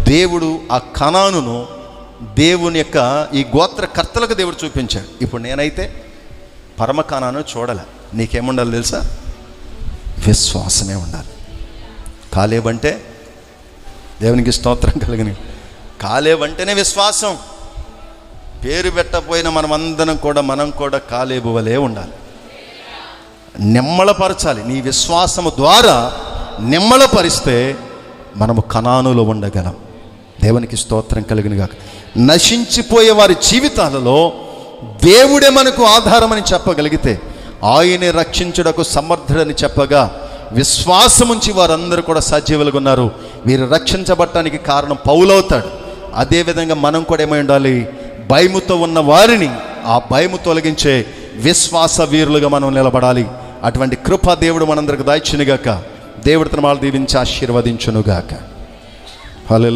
దేవుడు ఆ కనానును దేవుని యొక్క ఈ గోత్రకర్తలకు దేవుడు చూపించాడు. ఇప్పుడు నేనైతే పరమ కనాను చూడాలి. నీకేముండాలి తెలుసా? విశ్వాసమే ఉండాలి. కాలేబు అంటే దేవునికి స్తోత్రం కలిగిన, కాలేబు అంటేనే విశ్వాసం. పేరు పెట్టపోయిన మనం కూడా కాలేబు వలే ఉండాలి. నిమ్మళపరచాలి. నీ విశ్వాసము ద్వారా నిమ్మళపరిస్తే మనము కనానులో ఉండగలం. దేవునికి స్తోత్రం కలిగిన గాక. నశించిపోయే వారి జీవితాలలో దేవుడే మనకు ఆధారమని చెప్పగలిగితే, ఆయనే రక్షించుటకు సమర్థుడని చెప్పగా విశ్వాసముంచి వారందరూ కూడా సజీవులుగా ఉన్నారు. వీరు రక్షించబడటానికి కారణం పౌలవుతాడు. అదేవిధంగా మనం కూడా ఏమై ఉండాలి? భయముతో ఉన్న వారిని ఆ భయము తొలగించే విశ్వాస వీరులుగా మనం నిలబడాలి. అటువంటి కృప దేవుడు మనందరికి దాయిచ్చునుగాక. దేవుడి తన వాళ్ళు దీవించి ఆశీర్వదించునుగాక. హల్లెలూయా.